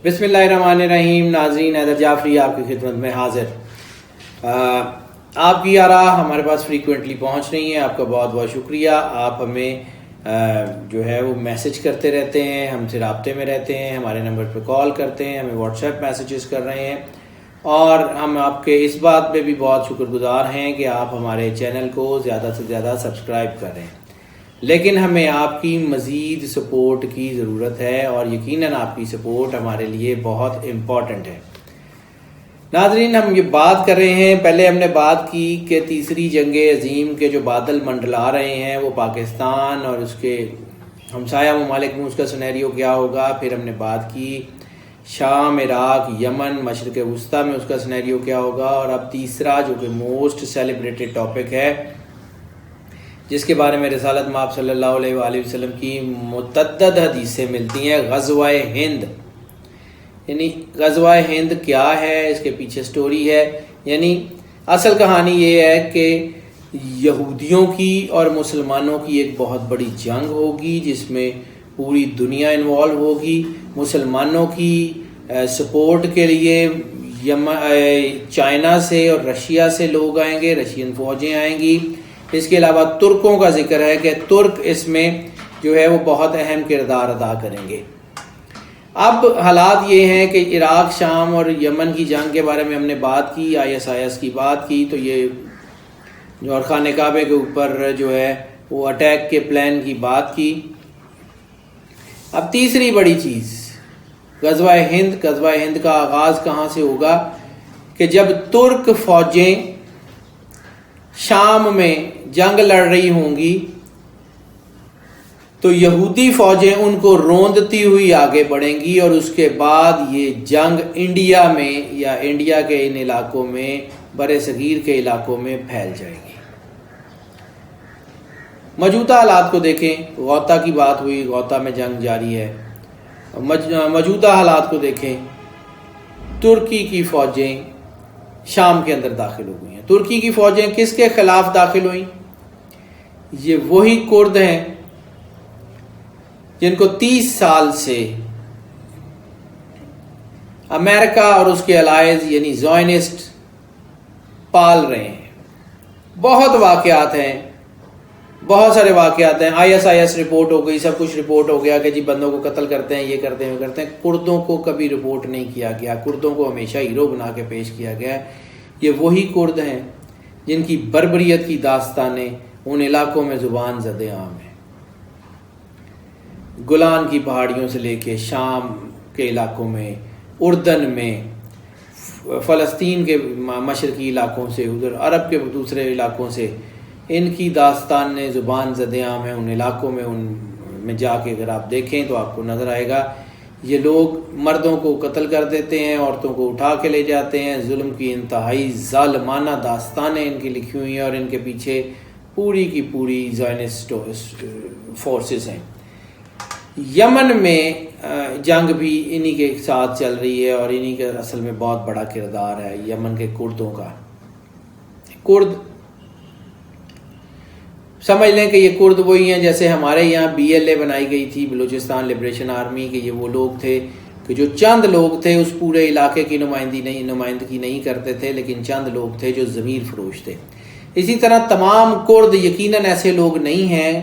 بسم اللہ الرحمن الرحیم. ناظرین، حیدر جعفری آپ کی خدمت میں حاضر. آپ کی آراء ہمارے پاس فریکوینٹلی پہنچ رہی ہیں. آپ کا بہت بہت شکریہ. آپ ہمیں جو ہے وہ میسج کرتے رہتے ہیں، ہم سے رابطے میں رہتے ہیں، ہمارے نمبر پہ کال کرتے ہیں، ہمیں واٹس ایپ میسیجز کر رہے ہیں، اور ہم آپ کے اس بات پہ بھی بہت شکر گزار ہیں کہ آپ ہمارے چینل کو زیادہ سے زیادہ سبسکرائب کر رہے ہیں. لیکن ہمیں آپ کی مزید سپورٹ کی ضرورت ہے، اور یقیناً آپ کی سپورٹ ہمارے لیے بہت امپورٹنٹ ہے. ناظرین، ہم یہ بات کر رہے ہیں، پہلے ہم نے بات کی کہ تیسری جنگ عظیم کے جو بادل منڈلا رہے ہیں وہ پاکستان اور اس کے ہمسایہ ممالک میں اس کا سینیریو کیا ہوگا. پھر ہم نے بات کی شام، عراق، یمن، مشرق وسطیٰ میں اس کا سینیریو کیا ہوگا. اور اب تیسرا جو کہ موسٹ سیلیبریٹڈ ٹاپک ہے، جس کے بارے میں رسالت مآب صلی اللہ علیہ وآلہ وسلم کی متعدد حدیثیں ملتی ہیں، غزوہ ہند. یعنی غزوہ ہند کیا ہے، اس کے پیچھے سٹوری ہے. یعنی اصل کہانی یہ ہے کہ یہودیوں کی اور مسلمانوں کی ایک بہت بڑی جنگ ہوگی جس میں پوری دنیا انوالو ہوگی. مسلمانوں کی سپورٹ کے لیے چائنا سے اور رشیا سے لوگ آئیں گے، رشین فوجیں آئیں گی. اس کے علاوہ ترکوں کا ذکر ہے کہ ترک اس میں جو ہے وہ بہت اہم کردار ادا کریں گے. اب حالات یہ ہیں کہ عراق، شام اور یمن کی جنگ کے بارے میں ہم نے بات کی، ISIS کی بات کی، تو یہ جو اور خانہ کعبہ کے اوپر جو ہے وہ اٹیک کے پلان کی بات کی. اب تیسری بڑی چیز غزوہ ہند. غزوہ ہند کا آغاز کہاں سے ہوگا کہ جب ترک فوجیں شام میں جنگ لڑ رہی ہوں گی تو یہودی فوجیں ان کو روندتی ہوئی آگے بڑھیں گی، اور اس کے بعد یہ جنگ انڈیا میں یا انڈیا کے ان علاقوں میں، بر صغیر کے علاقوں میں پھیل جائے گی. موجودہ حالات کو دیکھیں. غوطہ کی بات ہوئی، غوطہ میں جنگ جاری ہے. موجودہ حالات کو دیکھیں. ترکی کی فوجیں شام کے اندر داخل ہو گئی ہیں. ترکی کی فوجیں کس کے خلاف داخل ہوئیں؟ یہ وہی کرد ہیں جن کو 30 سال سے امریکہ اور اس کے الائز یعنی زائنسٹ پال رہے ہیں. بہت واقعات ہیں، بہت سارے واقعات ہیں. ISIS رپورٹ ہو گئی، سب کچھ رپورٹ ہو گیا کہ جی بندوں کو قتل کرتے ہیں، یہ کرتے ہیں، وہ کرتے ہیں. کردوں کو کبھی رپورٹ نہیں کیا گیا. کردوں کو ہمیشہ ہیرو بنا کے پیش کیا گیا. یہ وہی کرد ہیں جن کی بربریت کی داستانیں ان علاقوں میں زبان زد عام ہیں. گولان کی پہاڑیوں سے لے کے شام کے علاقوں میں، اردن میں، فلسطین کے مشرقی علاقوں سے، ادھر عرب کے دوسرے علاقوں سے، ان کی داستانیں زبان زد عام ہیں. ان علاقوں میں، ان میں جا کے اگر آپ دیکھیں تو آپ کو نظر آئے گا یہ لوگ مردوں کو قتل کر دیتے ہیں، عورتوں کو اٹھا کے لے جاتے ہیں. ظلم کی انتہائی ظالمانہ داستانیں ان کی لکھی ہوئی ہیں، اور ان کے پیچھے پوری کی پوری زائنسٹ فورسز ہیں. یمن میں جنگ بھی انہی کے ساتھ چل رہی ہے، اور انہی کا اصل میں بہت بڑا کردار ہے یمن کے کردوں کا. کرد سمجھ لیں کہ یہ کرد وہی ہیں جیسے ہمارے یہاں BLA بنائی گئی تھی، بلوچستان لبریشن آرمی، کہ یہ وہ لوگ تھے کہ جو چند لوگ تھے اس پورے علاقے کی نمائندگی نہیں کرتے تھے، لیکن چند لوگ تھے جو ضمیر فروش تھے. اسی طرح تمام کرد یقیناً ایسے لوگ نہیں ہیں،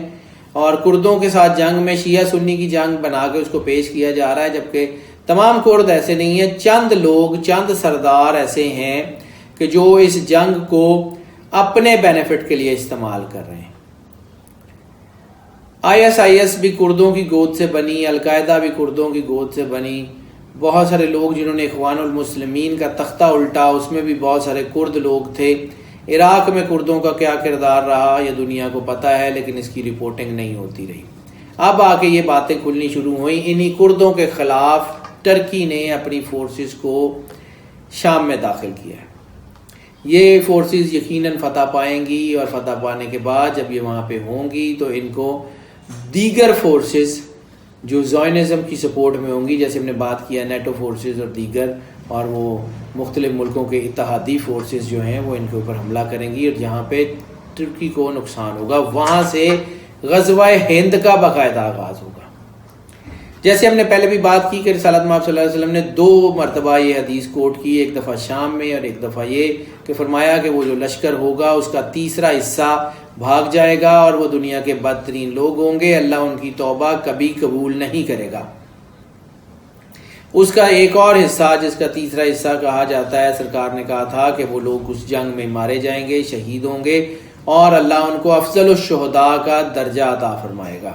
اور کردوں کے ساتھ جنگ میں شیعہ سنی کی جنگ بنا کے اس کو پیش کیا جا رہا ہے، جبکہ تمام کرد ایسے نہیں ہیں. چند لوگ، چند سردار ایسے ہیں کہ جو اس جنگ کو اپنے بینیفٹ کے لیے استعمال کر رہے ہیں. ISIS بھی کردوں کی گود سے بنی، القاعدہ بھی کردوں کی گود سے بنی. بہت سارے لوگ جنہوں نے اخوان المسلمین کا تختہ الٹا، اس میں بھی بہت سارے کرد لوگ تھے. عراق میں کردوں کا کیا کردار رہا یہ دنیا کو پتہ ہے، لیکن اس کی رپورٹنگ نہیں ہوتی رہی. اب آ کے یہ باتیں کھلنی شروع ہوئیں. انہی کردوں کے خلاف ٹرکی نے اپنی فورسز کو شام میں داخل کیا ہے. یہ فورسز یقیناً فتح پائیں گی، اور فتح پانے کے بعد جب یہ وہاں پہ ہوں گی تو ان کو دیگر فورسز جو زائنزم کی سپورٹ میں ہوں گی، جیسے ہم نے بات کیا نیٹو فورسز اور دیگر، اور وہ مختلف ملکوں کے اتحادی فورسز جو ہیں وہ ان کے اوپر حملہ کریں گی، اور جہاں پہ ترکی کو نقصان ہوگا وہاں سے غزوہ ہند کا باقاعدہ آغاز ہوگا. جیسے ہم نے پہلے بھی بات کی کہ رسالت مآب صلی اللہ علیہ وسلم نے 2 مرتبہ یہ حدیث کوٹ کی، ایک دفعہ شام میں اور ایک دفعہ یہ کہ فرمایا کہ وہ جو لشکر ہوگا اس کا تیسرا حصہ بھاگ جائے گا اور وہ دنیا کے بدترین لوگ ہوں گے، اللہ ان کی توبہ کبھی قبول نہیں کرے گا۔ اس کا ایک اور حصہ جس کا تیسرا حصہ کہا جاتا ہے، سرکار نے کہا تھا کہ وہ لوگ اس جنگ میں مارے جائیں گے، شہید ہوں گے اور اللہ ان کو افضل الشہداء کا درجہ عطا فرمائے گا۔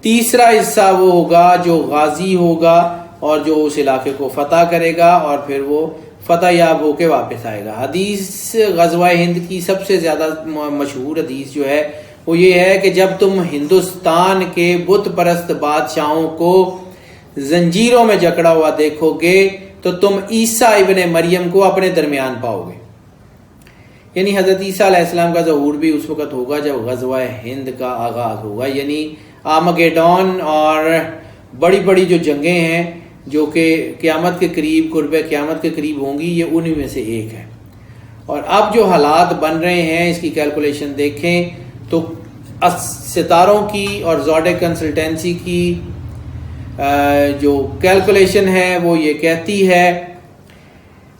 تیسرا حصہ وہ ہوگا جو غازی ہوگا اور جو اس علاقے کو فتح کرے گا اور پھر وہ فتح یاب ہو کے واپس آئے گا۔ حدیث غزوہ ہند کی سب سے زیادہ مشہور حدیث جو ہے وہ یہ ہے کہ جب تم ہندوستان کے بت پرست بادشاہوں کو زنجیروں میں جکڑا ہوا دیکھو گے تو تم عیسیٰ ابن مریم کو اپنے درمیان پاؤ گے۔ یعنی حضرت عیسیٰ علیہ السلام کا ظہور بھی اس وقت ہوگا جب غزوہ ہند کا آغاز ہوگا، یعنی آرمگیڈون اور بڑی بڑی جو جنگیں ہیں جو کہ قیامت کے قریب، قرب قیامت کے قریب ہوں گی، یہ انہی میں سے ایک ہے۔ اور اب جو حالات بن رہے ہیں اس کی کیلکولیشن دیکھیں تو ستاروں کی اور زوڈک کنسلٹنسی کی جو کیلکولیشن ہے وہ یہ کہتی ہے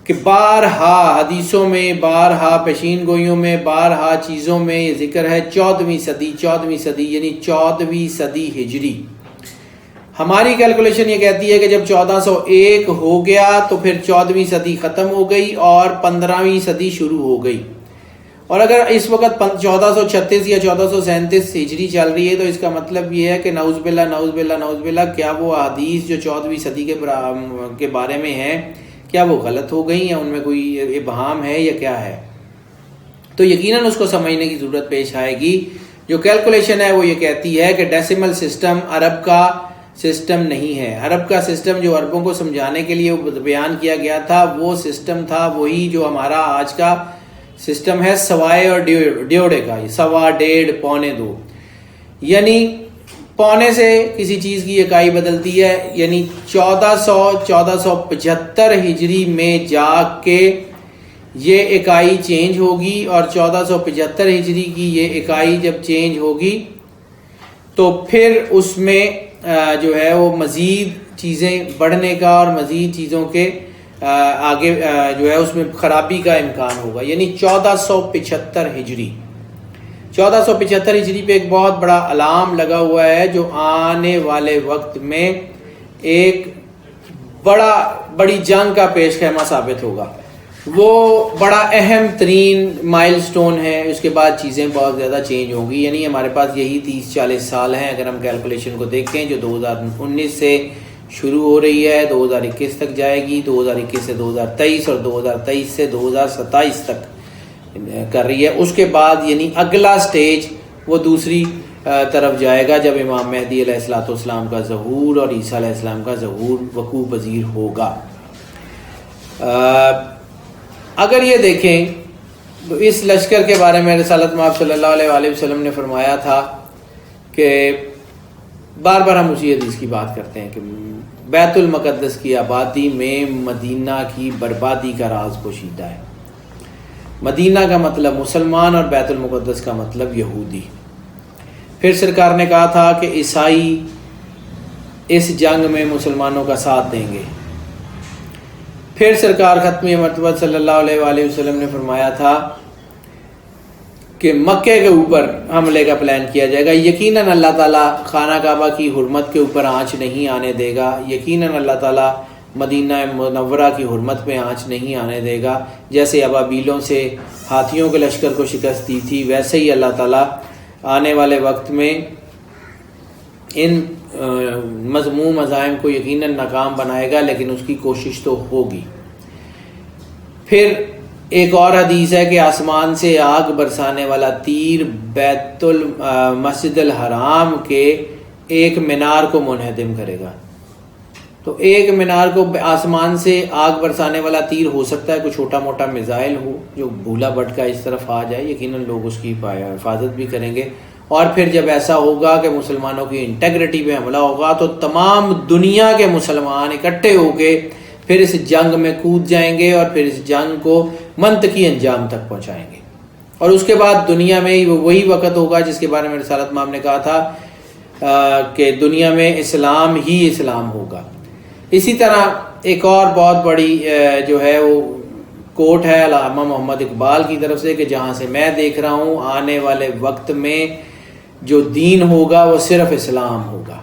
کہ بارہا حدیثوں میں، بارہا پیشین گوئیوں میں، بارہا چیزوں میں یہ ذکر ہے 14ویں صدی یعنی 14ویں صدی ہجری۔ ہماری کیلکولیشن یہ کہتی ہے کہ جب 1401 ہو گیا تو پھر 14ویں صدی ختم ہو گئی اور 15ویں صدی شروع ہو گئی۔ اور اگر اس وقت 1436 یا 1437 ہجری چل رہی ہے تو اس کا مطلب یہ ہے کہ نعوذ باللہ کیا وہ احادیث جو 14ویں صدی کے بارے میں ہیں کیا وہ غلط ہو گئی یا ان میں کوئی ابہام ہے یا کیا ہے؟ تو یقیناً اس کو سمجھنے کی ضرورت پیش آئے گی۔ جو کیلکولیشن ہے وہ یہ کہتی ہے کہ ڈیسیمل سسٹم عرب کا سسٹم نہیں ہے۔ عرب کا سسٹم جو عربوں کو سمجھانے کے لیے بیان کیا گیا تھا وہ سسٹم تھا وہی جو ہمارا آج کا سسٹم ہے، سوائے اور ڈیوڑے کا، 1.25 1.25 یعنی پونے سے کسی چیز کی اکائی بدلتی ہے، یعنی 1475 ہجری میں جا کے یہ اکائی چینج ہوگی اور 1475 ہجری کی یہ اکائی جب چینج ہوگی تو پھر اس میں جو ہے وہ مزید چیزیں بڑھنے کا اور مزید چیزوں کے آگے جو ہے اس میں خرابی کا امکان ہوگا، یعنی 1475 ہجری۔ 1475 ہجری پہ ایک بہت بڑا الارم لگا ہوا ہے جو آنے والے وقت میں ایک بڑی جنگ کا پیش خیمہ ثابت ہوگا۔ وہ بڑا اہم ترین مائل سٹون ہے، اس کے بعد چیزیں بہت زیادہ چینج ہوں گی، یعنی ہمارے پاس یہی 30-40 سال ہیں اگر ہم کیلکولیشن کو دیکھیں، جو 2019 سے شروع ہو رہی ہے 2021 تک جائے گی، 2021 سے 2023 اور 2023 سے 2027 تک کر رہی ہے۔ اس کے بعد یعنی اگلا سٹیج وہ دوسری طرف جائے گا جب امام مہدی علیہ السلام کا ظہور اور عیسیٰ علیہ السلام کا ظہور وقوع پذیر ہوگا۔ اگر یہ دیکھیں تو اس لشکر کے بارے میں رسالت مآب صلی اللہ علیہ وسلم نے فرمایا تھا کہ بار بار ہم اسی حدیث کی بات کرتے ہیں کہ بیت المقدس کی آبادی میں مدینہ کی بربادی کا راز پوشیدہ ہے۔ مدینہ کا مطلب مسلمان اور بیت المقدس کا مطلب یہودی۔ پھر سرکار نے کہا تھا کہ عیسائی اس جنگ میں مسلمانوں کا ساتھ دیں گے۔ پھر سرکار ختمی مرتبہ صلی اللہ علیہ وسلم نے فرمایا تھا کہ مکے کے اوپر حملے کا پلان کیا جائے گا، یقیناً اللہ تعالیٰ خانہ کعبہ کی حرمت کے اوپر آنچ نہیں آنے دے گا، یقیناً اللہ تعالیٰ مدینہ منورہ کی حرمت میں آنچ نہیں آنے دے گا۔ جیسے ابابیلوں سے ہاتھیوں کے لشکر کو شکست دی تھی ویسے ہی اللہ تعالیٰ آنے والے وقت میں ان مذموم عزائم کو یقیناً ناکام بنائے گا، لیکن اس کی کوشش تو ہوگی۔ پھر ایک اور حدیث ہے کہ آسمان سے آگ برسانے والا تیر بیت المسجد الحرام کے ایک مینار کو منہدم کرے گا۔ تو ایک مینار کو آسمان سے آگ برسانے والا تیر ہو سکتا ہے کوئی چھوٹا موٹا میزائل ہو جو بھولا بھٹکا اس طرف آ جائے، یقیناً لوگ اس کی حفاظت بھی کریں گے۔ اور پھر جب ایسا ہوگا کہ مسلمانوں کی انٹیگریٹی پہ حملہ ہوگا تو تمام دنیا کے مسلمان اکٹھے ہو کے پھر اس جنگ میں کود جائیں گے اور پھر اس جنگ کو منطقی انجام تک پہنچائیں گے۔ اور اس کے بعد دنیا میں وہی وقت ہوگا جس کے بارے میں رسالت مآب نے کہا تھا کہ دنیا میں اسلام ہی اسلام ہوگا۔ اسی طرح ایک اور بہت بڑی جو ہے وہ کوٹ ہے علامہ محمد اقبال کی طرف سے کہ جہاں سے میں دیکھ رہا ہوں آنے والے وقت میں جو دین ہوگا وہ صرف اسلام ہوگا،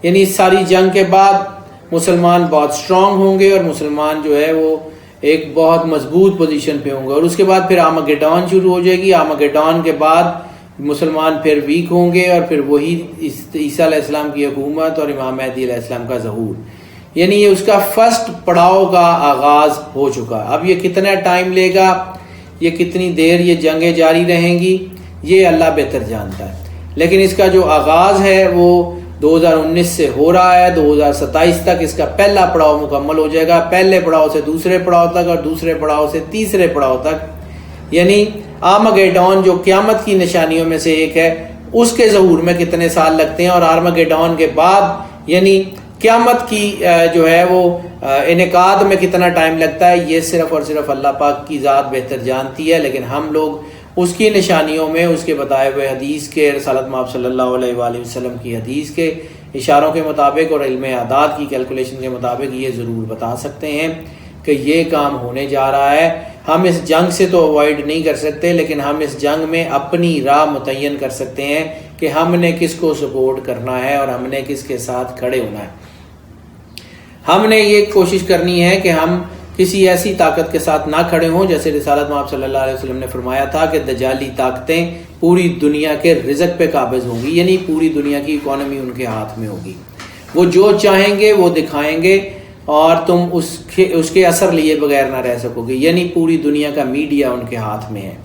یعنی اس ساری جنگ کے بعد مسلمان بہت سٹرونگ ہوں گے اور مسلمان جو ہے وہ ایک بہت مضبوط پوزیشن پہ ہوں گے، اور اس کے بعد پھر آرمگیڈون شروع ہو جائے گی۔ آرمگیڈون کے بعد مسلمان پھر ویک ہوں گے اور پھر وہی عیسیٰ علیہ السلام کی حکومت اور امام مہدی علیہ السلام کا ظہور، یعنی یہ اس کا فرسٹ پڑاؤ کا آغاز ہو چکا۔ اب یہ کتنا ٹائم لے گا، یہ کتنی دیر یہ جنگیں جاری رہیں گی، یہ اللہ بہتر جانتا ہے، لیکن اس کا جو آغاز ہے وہ 2019 سے ہو رہا ہے۔ 2027 تک اس کا پہلا پڑاؤ مکمل ہو جائے گا، پہلے پڑاؤ سے دوسرے پڑاؤ تک اور دوسرے پڑاؤ سے تیسرے پڑاؤ تک، یعنی آرمگیڈون جو قیامت کی نشانیوں میں سے ایک ہے، اس کے ظہور میں کتنے سال لگتے ہیں، اور آرمگیڈون کے بعد یعنی قیامت کی جو ہے وہ انعقاد میں کتنا ٹائم لگتا ہے، یہ صرف اور صرف اللہ پاک کی ذات بہتر جانتی ہے۔ لیکن ہم لوگ اس کی نشانیوں میں اس کے بتائے ہوئے حدیث کے، رسالت مآب صلی اللہ علیہ وآلہ وسلم کی حدیث کے اشاروں کے مطابق اور علم اعداد کی کیلکولیشن کے مطابق یہ ضرور بتا سکتے ہیں کہ یہ کام ہونے جا رہا ہے۔ ہم اس جنگ سے تو اوائڈ نہیں کر سکتے، لیکن ہم اس جنگ میں اپنی راہ متعین کر سکتے ہیں کہ ہم نے کس کو سپورٹ کرنا ہے اور ہم نے کس کے ساتھ کھڑے ہونا ہے۔ ہم نے یہ کوشش کرنی ہے کہ ہم کسی ایسی طاقت کے ساتھ نہ کھڑے ہوں، جیسے رسالت مآب صلی اللہ علیہ وسلم نے فرمایا تھا کہ دجالی طاقتیں پوری دنیا کے رزق پہ قابض ہوں گی، یعنی پوری دنیا کی اکانومی ان کے ہاتھ میں ہوگی، وہ جو چاہیں گے وہ دکھائیں گے اور تم اس کے اثر لیے بغیر نہ رہ سکو گے، یعنی پوری دنیا کا میڈیا ان کے ہاتھ میں ہے۔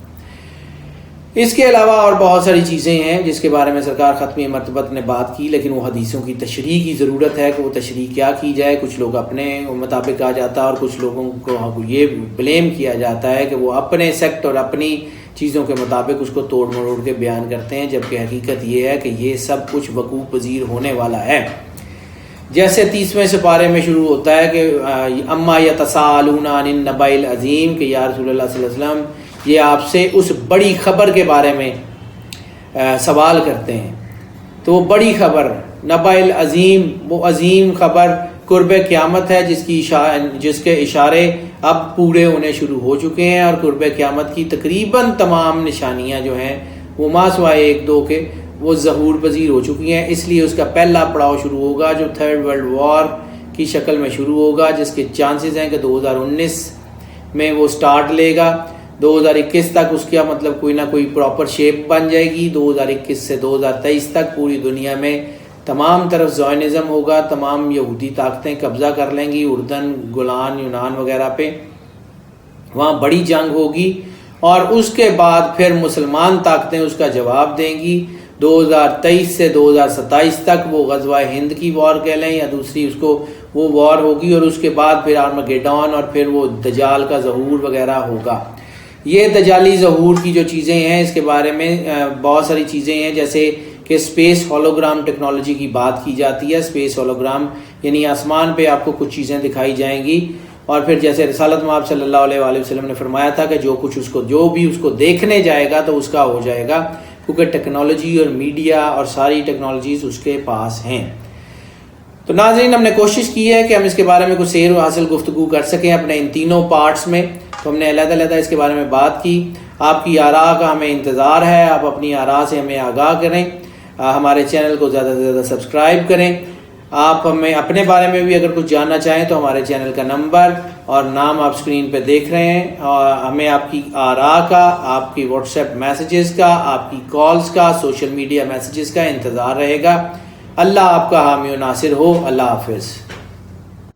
اس کے علاوہ اور بہت ساری چیزیں ہیں جس کے بارے میں سرکار ختمی مرتبت نے بات کی، لیکن وہ حدیثوں کی تشریح کی ضرورت ہے کہ وہ تشریح کیا کی جائے۔ کچھ لوگ اپنے مطابق آ جاتا ہے اور کچھ لوگوں کو یہ بلیم کیا جاتا ہے کہ وہ اپنے سیکٹ اور اپنی چیزوں کے مطابق اس کو توڑ مروڑ کے بیان کرتے ہیں، جبکہ حقیقت یہ ہے کہ یہ سب کچھ وقوع پذیر ہونے والا ہے۔ جیسے 30ویں سپارے میں شروع ہوتا ہے کہ اما یتساءلون عن النبأ العظیم، کہ یا رسول اللہ صلی اللہ علیہ وسلم یہ آپ سے اس بڑی خبر کے بارے میں سوال کرتے ہیں، تو وہ بڑی خبر نبأ العظیم، وہ عظیم خبر قرب قیامت ہے جس کے اشارے اب پورے ہونے شروع ہو چکے ہیں، اور قرب قیامت کی تقریباً تمام نشانیاں جو ہیں وہ ما سوائے ایک دو کے وہ ظہور پذیر ہو چکی ہیں۔ اس لیے اس کا پہلا پڑاؤ شروع ہوگا جو تھرڈ ورلڈ وار کی شکل میں شروع ہوگا، جس کے چانسز ہیں کہ 2019 میں وہ سٹارٹ لے گا، 2021 تک اس کا مطلب کوئی نہ کوئی پراپر شیپ بن جائے گی، 2021 سے 2023 تک پوری دنیا میں تمام طرف زائنزم ہوگا، تمام یہودی طاقتیں قبضہ کر لیں گی اردن، گولان، یونان وغیرہ پہ، وہاں بڑی جنگ ہوگی، اور اس کے بعد پھر مسلمان طاقتیں اس کا جواب دیں گی۔ 2023 سے 2027 تک وہ غزوہ ہند کی وار کہہ لیں یا دوسری اس کو وہ وار ہوگی، اور اس کے بعد پھر آرمگیڈون اور پھر وہ دجال کا ظہور وغیرہ ہوگا۔ یہ دجالی ظہور کی جو چیزیں ہیں اس کے بارے میں بہت ساری چیزیں ہیں، جیسے کہ اسپیس ہولوگرام ٹیکنالوجی کی بات کی جاتی ہے۔ اسپیس ہولوگرام یعنی آسمان پہ آپ کو کچھ چیزیں دکھائی جائیں گی، اور پھر جیسے رسالت مآب صلی اللہ علیہ وآلہ وسلم نے فرمایا تھا کہ جو بھی اس کو دیکھنے جائے گا تو اس کا ہو جائے گا، کیونکہ ٹیکنالوجی اور میڈیا اور ساری ٹیکنالوجیز اس کے پاس ہیں۔ تو ناظرین، ہم نے کوشش کی ہے کہ ہم اس کے بارے میں کچھ سیر و حاصل گفتگو کر سکیں اپنے ان تینوں پارٹس میں، تو ہم نے علیحدہ اس کے بارے میں بات کی۔ آپ کی آراء کا ہمیں انتظار ہے، آپ اپنی آراء سے ہمیں آگاہ کریں، ہمارے چینل کو زیادہ سے زیادہ سبسکرائب کریں۔ آپ ہمیں اپنے بارے میں بھی اگر کچھ جاننا چاہیں تو ہمارے چینل کا نمبر اور نام آپ اسکرین پہ دیکھ رہے ہیں، اور ہمیں آپ کی آراء کا، آپ کی واٹس ایپ میسیجز کا، آپ کی کالز کا، سوشل میڈیا میسیجز کا انتظار رہے گا۔ اللہ آپ کا حامی و ناصر ہو۔ اللہ حافظ۔